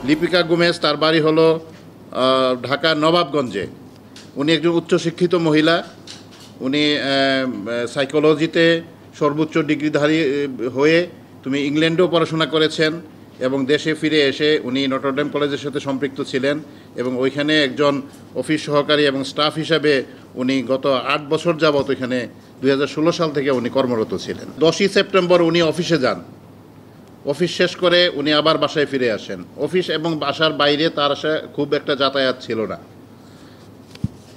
Lipika Gomez তার বাড়ি হলো ঢাকার নবাবগঞ্জে। উনি একজন উচ্চশিক্ষিত মহিলা। উনি সাইকোলজিতে সর্বোচ্চ ডিগ্রিধারী হয়ে তুমি ইংল্যান্ডেও পড়াশোনা করেছেন এবং দেশে ফিরে এসে উনি নটরডেম কলেজের সাথে সম্পৃক্ত ছিলেন এবং ওইখানে একজন অফিস সহকারী এবং স্টাফ হিসাবে উনি গত 8 বছর যাবৎ ওইখানে 2016 সাল থেকে উনি কর্মরত ছিলেন। 10ই সেপ্টেম্বর উনি অফিসে যান। অফিস শেষ করে উনি আবার বাসায় ফিরে আসেন। অফিস এবং বাসার বাইরে তার আসা খুব একটা যাতায়াত ছিল না।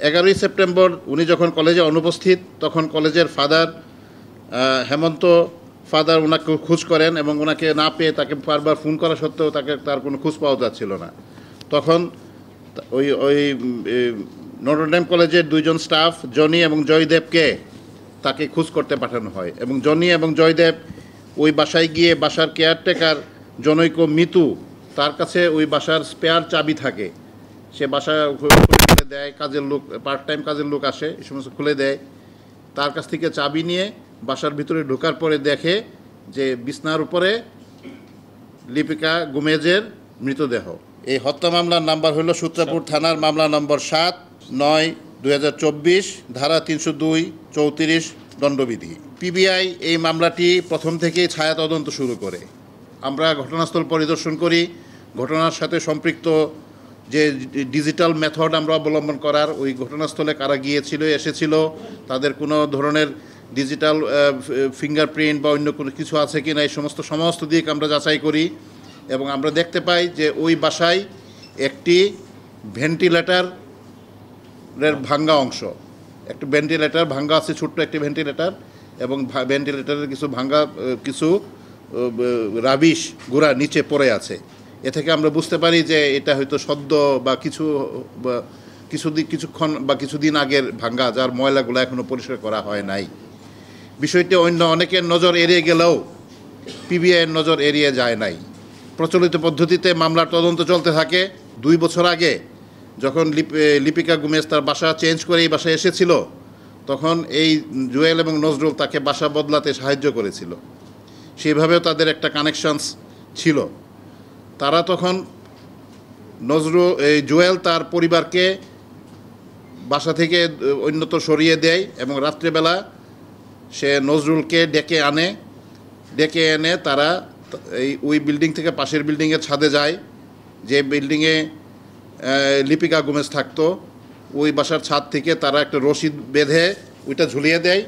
11ই সেপ্টেম্বর উনি যখন কলেজে অনুপস্থিত তখন কলেজের ফাদার হেমন্ত ওনাকে খোঁজ করেন এবং ওনাকে না পেয়ে তাকে বারবার ফোন করা সত্ত্বেও তার কোনো খোঁজ পাওয়া যাচ্ছিল না। তখন ওই নটরডেম কলেজের 2 জন স্টাফ জনি এবং জয়দেবকে তাকে খোঁজ করতে পাঠানো হয় এবং জনি এবং জয়দেব ওই বাসায় গিয়ে বাসার কেয়ারটেকার জনৈক মিতু, তার কাছে ওই বাসার স্পেয়ার চাবি থাকে। সে বাসা খুলে দেয়, কাজের লোক, পার্ট টাইম কাজের লোক আসে, এই সমস্ত খুলে দেয়। তার কাছ থেকে চাবি নিয়ে বাসার ভিতরে ঢোকার পরে দেখে যে বিছনার উপরে লিপিকা গোমেজের মৃতদেহ। এই হত্যা মামলার নাম্বার হলো সূত্রাপুর থানার মামলা নম্বর 7/9/2024, ধারা 302-34 দণ্ডবিধি। পিবিআই এই মামলাটি প্রথম থেকেই ছায়া তদন্ত শুরু করে। আমরা ঘটনাস্থল পরিদর্শন করি। ঘটনার সাথে সম্পৃক্ত যে ডিজিটাল মেথড আমরা অবলম্বন করার, ওই ঘটনাস্থলে কারা গিয়েছিল এসেছিল, তাদের কোনো ধরনের ডিজিটাল ফিঙ্গারপ্রিন্ট বা অন্য কোনো কিছু আছে কি না, এই সমস্ত দিক আমরা যাচাই করি এবং আমরা দেখতে পাই যে ওই বাসায় একটি ভেন্টিলেটরের ভাঙ্গা অংশ, একটি ভেন্টিলেটর ভাঙ্গা আছে, ছোট্ট একটি ভেন্টিলেটর, এবং ভেন্টিলেটরের কিছু রাবিশ গুঁড়া নিচে পড়ে আছে। এ থেকে আমরা বুঝতে পারি যে এটা হয়তো সদ্য বা কিছুক্ষণ বা কিছুদিন আগের ভাঙ্গা, যার ময়লাগুলো এখনও পরিষ্কার করা হয় নাই। বিষয়টি অন্য অনেকের নজর এড়িয়ে গেলেও পিবিআইয়ের নজর এড়িয়ে যায় নাই। প্রচলিত পদ্ধতিতে মামলার তদন্ত চলতে থাকে। 2 বছর আগে যখন লিপিকা গোমেজ তার বাসা চেঞ্জ করে এই বাসায় এসেছিল, তখন এই জুয়েল এবং নজরুল তাকে বাসা বদলাতে সাহায্য করেছিল। সেইভাবেও তাদের একটা কানেকশনস ছিল। তারা তখন জুয়েল তার পরিবারকে বাসা থেকে অন্যত্র সরিয়ে দেয় এবং রাত্রেবেলা সে নজরুলকে ডেকে এনে তারা ওই বিল্ডিং থেকে পাশের বিল্ডিংয়ের ছাদে যায়। যে বিল্ডিংয়ে লিপিকা গোমেজ থাকতো, ওই বাসার ছাদ থেকে তারা একটা রশি বেঁধে ওইটা ঝুলিয়ে দেয়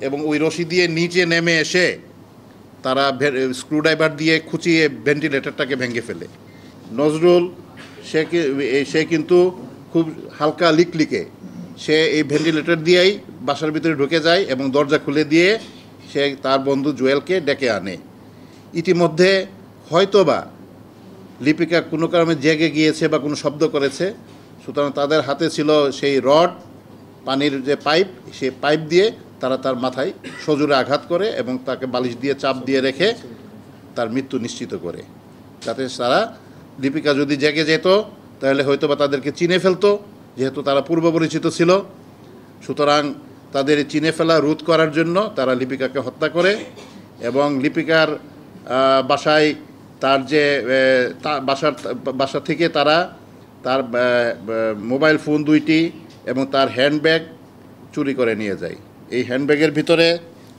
এবং ওই রশি দিয়ে নিচে নেমে এসে তারা স্ক্রুড্রাইভার দিয়ে খুঁচিয়ে ভেন্টিলেটরটাকে ভেঙে ফেলে। নজরুল সে কিন্তু খুব হালকা লিকলিকে, সে এই ভেন্টিলেটর দিয়েই বাসার ভিতরে ঢুকে যায় এবং দরজা খুলে দিয়ে সে তার বন্ধু জুয়েলকে ডেকে আনে। ইতিমধ্যে হয়তোবা লিপিকা কোনো কারণে জেগে গিয়েছে বা কোনো শব্দ করেছে, সুতরাং তাদের হাতে ছিল সেই রড, পানির যে পাইপ, সেই পাইপ দিয়ে তারা তার মাথায় সজোরে আঘাত করে এবং তাকে বালিশ দিয়ে চাপ দিয়ে রেখে তার মৃত্যু নিশ্চিত করে, যাতে তারা লিপিকা যদি জেগে যেত তাহলে হয়তোবা তাদেরকে চিনে ফেলতো, যেহেতু তারা পূর্ব পরিচিত ছিল। সুতরাং তাদের চিনে ফেলা রোধ করার জন্য তারা লিপিকাকে হত্যা করে এবং লিপিকার বাসায় তার যে বাসা থেকে তারা তার মোবাইল ফোন 2টি এবং তার হ্যান্ডব্যাগ চুরি করে নিয়ে যায়। এই হ্যান্ডব্যাগের ভিতরে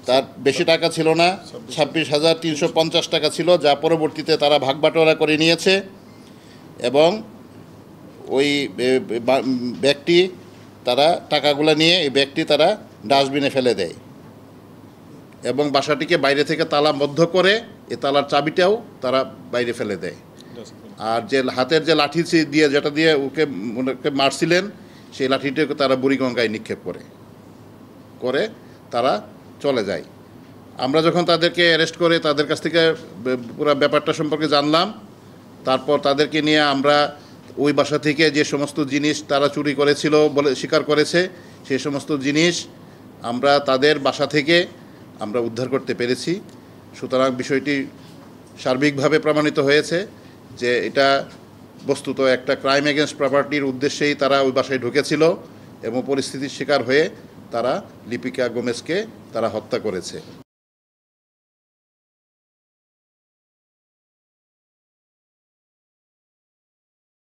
তার বেশি টাকা ছিল না, 26,350 টাকা ছিল, যা পরবর্তীতে তারা ভাগবাটোয়ারা করে নিয়েছে এবং ওই ব্যাগটি তারা টাকাগুলো নিয়ে এই ব্যাগটি তারা ডাস্টবিনে ফেলে দেয় এবং বাসাটিকে বাইরে থেকে তালাবদ্ধ করে এই তালার চাবিটাও তারা বাইরে ফেলে দেয়। আর যে হাতের যে লাঠি দিয়ে যেটা দিয়ে ওকে মারছিলেন, সেই লাঠিটাকে তারা বুড়িগঙ্গায় নিক্ষেপ করে তারা চলে যায়। আমরা যখন তাদেরকে অ্যারেস্ট করে তাদের কাছ থেকে পুরো ব্যাপারটা সম্পর্কে জানলাম, তারপর তাদেরকে নিয়ে আমরা ওই বাসা থেকে যে সমস্ত জিনিস তারা চুরি করেছিল বলে স্বীকার করেছে, সেই সমস্ত জিনিস আমরা তাদের বাসা থেকে আমরা উদ্ধার করতে পেরেছি। সুতরাং বিষয়টি সার্বিকভাবে প্রমাণিত হয়েছে যে এটা বস্তুত একটা ক্রাইম এগেনস্ট প্রপার্টির উদ্দেশ্যেই তারা ওই বাসায় ঢুকেছিল এবং পরিস্থিতির শিকার হয়ে তারা লিপিকা গোমেজকে তারা হত্যা করেছে।